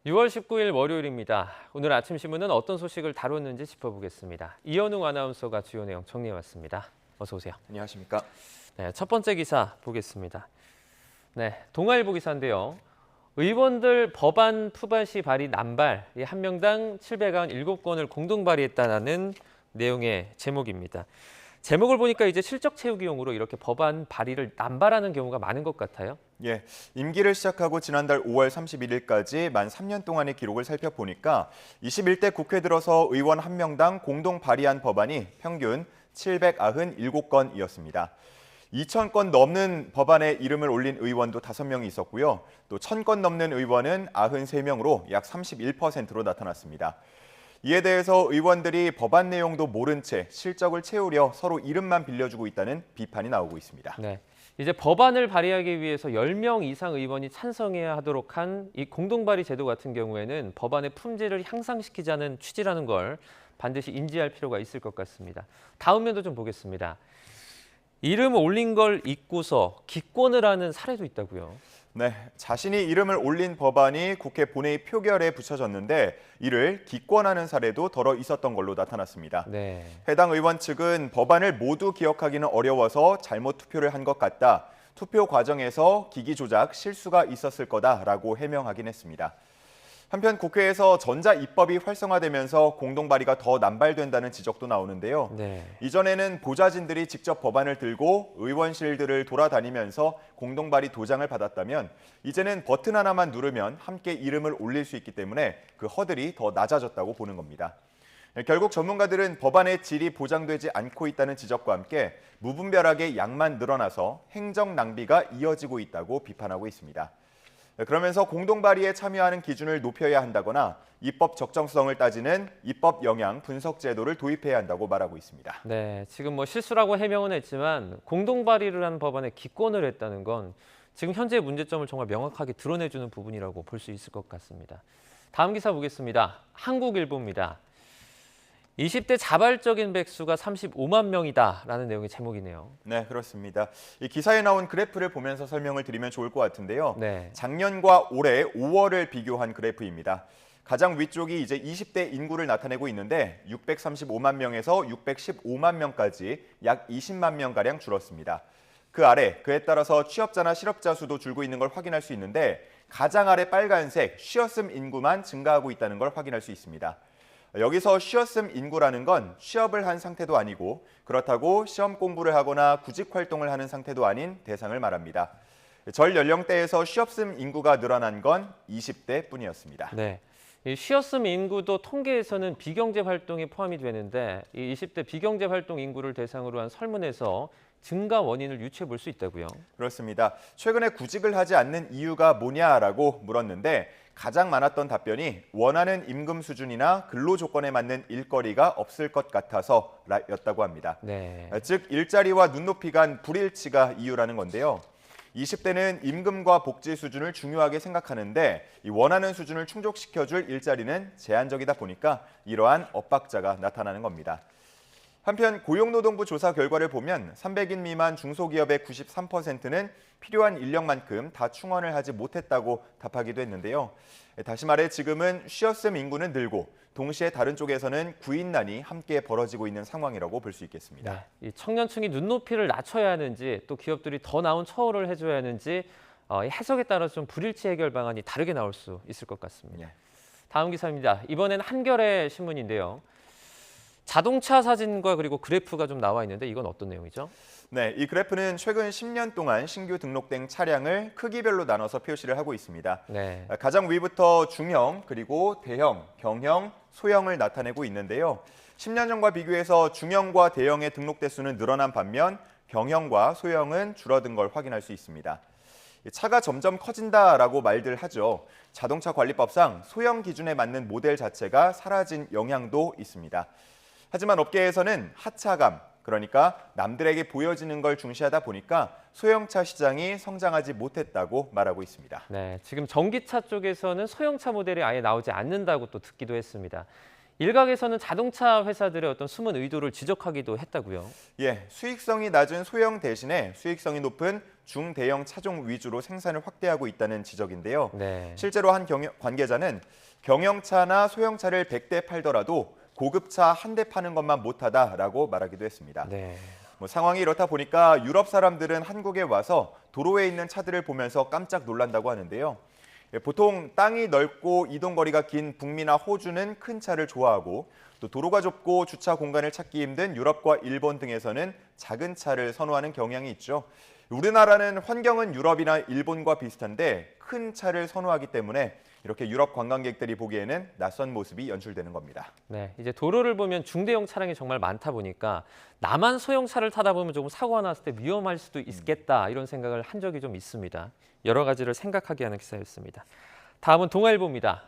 6월 19일 월요일입니다. 오늘 아침 신문은 어떤 소식을 다뤘는지 짚어보겠습니다. 이현웅 아나운서가 주요 내용 정리해왔습니다. 어서 오세요. 안녕하십니까. 네, 첫 번째 기사 보겠습니다. 네, 동아일보 기사인데요. 의원들 법안 푸발 시 발의 남발, 한 명당 797건을 공동 발의했다는 내용의 제목입니다. 제목을 보니까 이제 실적 채우기용으로 이렇게 법안 발의를 남발하는 경우가 많은 것 같아요. 예, 임기를 시작하고 지난달 5월 31일까지 만 3년 동안의 기록을 살펴보니까 21대 국회 들어서 의원 1명당 공동 발의한 법안이 평균 797건이었습니다. 2,000건 넘는 법안에 이름을 올린 의원도 5명이 있었고요. 또 1,000건 넘는 의원은 93명으로 약 31%로 나타났습니다. 이에 대해서 의원들이 법안 내용도 모른 채 실적을 채우려 서로 이름만 빌려주고 있다는 비판이 나오고 있습니다. 네. 이제 법안을 발의하기 위해서 10명 이상 의원이 찬성해야 하도록 한 이 공동 발의 제도 같은 경우에는 법안의 품질을 향상시키자는 취지라는 걸 반드시 인지할 필요가 있을 것 같습니다. 다음 면도 좀 보겠습니다. 이름 올린 걸 잊고서 기권을 하는 사례도 있다고요. 네, 자신이 이름을 올린 법안이 국회 본회의 표결에 붙여졌는데 이를 기권하는 사례도 덜어 있었던 걸로 나타났습니다. 네. 해당 의원 측은 법안을 모두 기억하기는 어려워서 잘못 투표를 한 것 같다. 투표 과정에서 기기 조작 실수가 있었을 거다라고 해명하긴 했습니다. 한편 국회에서 전자입법이 활성화되면서 공동 발의가 더 남발된다는 지적도 나오는데요. 네. 이전에는 보좌진들이 직접 법안을 들고 의원실들을 돌아다니면서 공동 발의 도장을 받았다면 이제는 버튼 하나만 누르면 함께 이름을 올릴 수 있기 때문에 그 허들이 더 낮아졌다고 보는 겁니다. 결국 전문가들은 법안의 질이 보장되지 않고 있다는 지적과 함께 무분별하게 양만 늘어나서 행정 낭비가 이어지고 있다고 비판하고 있습니다. 그러면서 공동 발의에 참여하는 기준을 높여야 한다거나 입법 적정성을 따지는 입법 영향 분석 제도를 도입해야 한다고 말하고 있습니다. 네, 지금 뭐 실수라고 해명은 했지만 공동 발의를 한 법안에 기권을 했다는 건 지금 현재의 문제점을 정말 명확하게 드러내주는 부분이라고 볼 수 있을 것 같습니다. 다음 기사 보겠습니다. 한국일보입니다. 20대 자발적인 백수가 35만 명이다라는 내용의 제목이네요. 네, 그렇습니다. 이 기사에 나온 그래프를 보면서 설명을 드리면 좋을 것 같은데요. 네. 작년과 올해 5월을 비교한 그래프입니다. 가장 위쪽이 이제 20대 인구를 나타내고 있는데 635만 명에서 615만 명까지 약 20만 명가량 줄었습니다. 그 아래, 그에 따라서 취업자나 실업자 수도 줄고 있는 걸 확인할 수 있는데 가장 아래 빨간색 쉬었음 인구만 증가하고 있다는 걸 확인할 수 있습니다. 여기서 쉬었음 인구라는 건 취업을 한 상태도 아니고 그렇다고 시험 공부를 하거나 구직 활동을 하는 상태도 아닌 대상을 말합니다. 전 연령대에서 쉬었음 인구가 늘어난 건 20대 뿐이었습니다. 네. 이 쉬었음 인구도 통계에서는 비경제 활동이 포함이 되는데 이 20대 비경제 활동 인구를 대상으로 한 설문에서 증가 원인을 유추해 볼 수 있다고요. 그렇습니다. 최근에 구직을 하지 않는 이유가 뭐냐라고 물었는데 가장 많았던 답변이 원하는 임금 수준이나 근로 조건에 맞는 일거리가 없을 것 같아서였다고 합니다. 네. 즉 일자리와 눈높이 간 불일치가 이유라는 건데요. 20대는 임금과 복지 수준을 중요하게 생각하는데 이 원하는 수준을 충족시켜줄 일자리는 제한적이다 보니까 이러한 엇박자가 나타나는 겁니다. 한편 고용노동부 조사 결과를 보면 300인 미만 중소기업의 93%는 필요한 인력만큼 다 충원을 하지 못했다고 답하기도 했는데요. 다시 말해 지금은 쉬었음 인구는 늘고 동시에 다른 쪽에서는 구인난이 함께 벌어지고 있는 상황이라고 볼 수 있겠습니다. 네. 이 청년층이 눈높이를 낮춰야 하는지 또 기업들이 더 나은 처우를 해줘야 하는지 이 해석에 따라서 좀 불일치 해결 방안이 다르게 나올 수 있을 것 같습니다. 네. 다음 기사입니다. 이번엔 한겨레 신문인데요. 자동차 사진과 그리고 그래프가 좀 나와 있는데 이건 어떤 내용이죠? 네, 이 그래프는 최근 10년 동안 신규 등록된 차량을 크기별로 나눠서 표시를 하고 있습니다. 네. 가장 위부터 중형, 그리고 대형, 경형, 소형을 나타내고 있는데요. 10년 전과 비교해서 중형과 대형의 등록 대수는 늘어난 반면 경형과 소형은 줄어든 걸 확인할 수 있습니다. 차가 점점 커진다라고 말들 하죠. 자동차 관리법상 소형 기준에 맞는 모델 자체가 사라진 영향도 있습니다. 하지만 업계에서는 하차감, 그러니까 남들에게 보여지는 걸 중시하다 보니까 소형차 시장이 성장하지 못했다고 말하고 있습니다. 네, 지금 전기차 쪽에서는 소형차 모델이 아예 나오지 않는다고 또 듣기도 했습니다. 일각에서는 자동차 회사들의 어떤 숨은 의도를 지적하기도 했다고요. 예, 수익성이 낮은 소형 대신에 수익성이 높은 중대형 차종 위주로 생산을 확대하고 있다는 지적인데요. 네. 실제로 한 관계자는 경영차나 소형차를 100대 팔더라도 고급차 한 대 파는 것만 못하다라고 말하기도 했습니다. 네. 상황이 이렇다 보니까 유럽 사람들은 한국에 와서 도로에 있는 차들을 보면서 깜짝 놀란다고 하는데요. 보통 땅이 넓고 이동 거리가 긴 북미나 호주는 큰 차를 좋아하고 또 도로가 좁고 주차 공간을 찾기 힘든 유럽과 일본 등에서는 작은 차를 선호하는 경향이 있죠. 우리나라는 환경은 유럽이나 일본과 비슷한데 큰 차를 선호하기 때문에 이렇게 유럽 관광객들이 보기에는 낯선 모습이 연출되는 겁니다. 네, 이제 도로를 보면 중대형 차량이 정말 많다 보니까 나만 소형차를 타다 보면 조금 사고가 났을 때 위험할 수도 있겠다 이런 생각을 한 적이 좀 있습니다. 여러 가지를 생각하게 하는 기사였습니다. 다음은 동아일보입니다.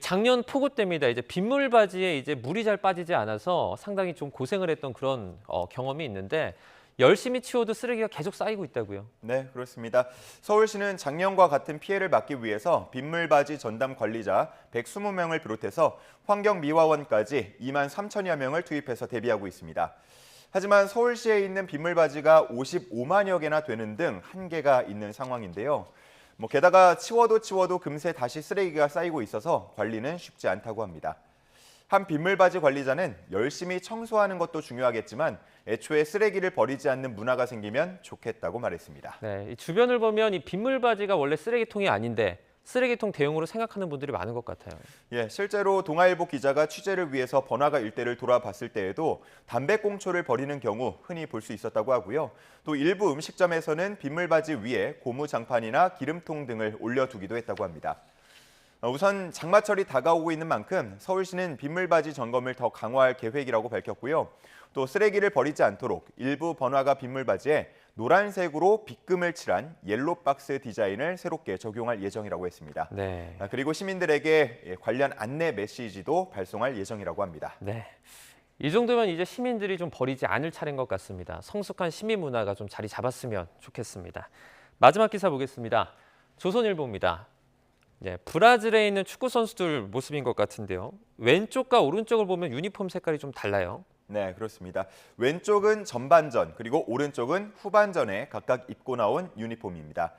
작년 폭우 때입니다. 이제 빗물바지에 이제 물이 잘 빠지지 않아서 상당히 좀 고생을 했던 그런 경험이 있는데 열심히 치워도 쓰레기가 계속 쌓이고 있다고요. 네, 그렇습니다. 서울시는 작년과 같은 피해를 막기 위해서 빗물바지 전담 관리자 120명을 비롯해서 환경미화원까지 2만 3천여 명을 투입해서 대비하고 있습니다. 하지만 서울시에 있는 빗물바지가 55만여 개나 되는 등 한계가 있는 상황인데요. 게다가 치워도 금세 다시 쓰레기가 쌓이고 있어서 관리는 쉽지 않다고 합니다. 한 빗물바지 관리자는 열심히 청소하는 것도 중요하겠지만 애초에 쓰레기를 버리지 않는 문화가 생기면 좋겠다고 말했습니다. 네, 이 주변을 보면 이 빗물바지가 원래 쓰레기통이 아닌데 쓰레기통 대용으로 생각하는 분들이 많은 것 같아요. 예, 실제로 동아일보 기자가 취재를 위해서 번화가 일대를 돌아봤을 때에도 담배꽁초를 버리는 경우 흔히 볼 수 있었다고 하고요. 또 일부 음식점에서는 빗물바지 위에 고무장판이나 기름통 등을 올려두기도 했다고 합니다. 우선 장마철이 다가오고 있는 만큼 서울시는 빗물바지 점검을 더 강화할 계획이라고 밝혔고요. 또 쓰레기를 버리지 않도록 일부 번화가 빗물바지에 노란색으로 빗금을 칠한 옐로박스 디자인을 새롭게 적용할 예정이라고 했습니다. 네. 그리고 시민들에게 관련 안내 메시지도 발송할 예정이라고 합니다. 네. 이 정도면 이제 시민들이 좀 버리지 않을 차례인 것 같습니다. 성숙한 시민 문화가 좀 자리 잡았으면 좋겠습니다. 마지막 기사 보겠습니다. 조선일보입니다. 네, 브라질에 있는 축구 선수들 모습인 것 같은데요. 왼쪽과 오른쪽을 보면 유니폼 색깔이 좀 달라요. 네, 그렇습니다. 왼쪽은 전반전, 그리고 오른쪽은 후반전에 각각 입고 나온 유니폼입니다.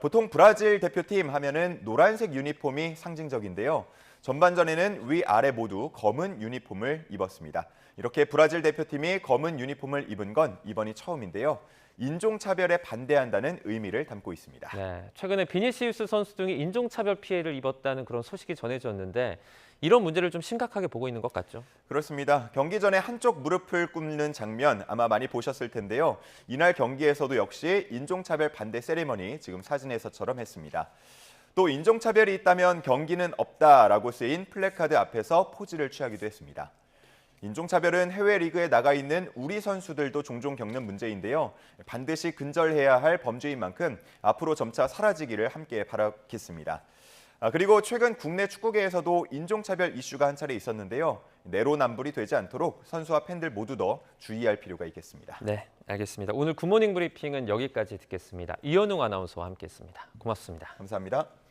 보통 브라질 대표팀 하면은 노란색 유니폼이 상징적인데요. 전반전에는 위아래 모두 검은 유니폼을 입었습니다. 이렇게 브라질 대표팀이 검은 유니폼을 입은 건 이번이 처음인데요. 인종차별에 반대한다는 의미를 담고 있습니다. 네, 최근에 비니시우스 선수 등이 인종차별 피해를 입었다는 그런 소식이 전해졌는데 이런 문제를 좀 심각하게 보고 있는 것 같죠. 그렇습니다. 경기 전에 한쪽 무릎을 꿇는 장면 아마 많이 보셨을 텐데요. 이날 경기에서도 역시 인종차별 반대 세리머니 지금 사진에서처럼 했습니다. 또 인종차별이 있다면 경기는 없다라고 쓰인 플래카드 앞에서 포즈를 취하기도 했습니다. 인종차별은 해외 리그에 나가 있는 우리 선수들도 종종 겪는 문제인데요. 반드시 근절해야 할 범죄인 만큼 앞으로 점차 사라지기를 함께 바라겠습니다. 그리고 최근 국내 축구계에서도 인종차별 이슈가 한 차례 있었는데요. 내로남불이 되지 않도록 선수와 팬들 모두 더 주의할 필요가 있겠습니다. 네, 알겠습니다. 오늘 굿모닝 브리핑은 여기까지 듣겠습니다. 이현웅 아나운서와 함께했습니다. 고맙습니다. 감사합니다.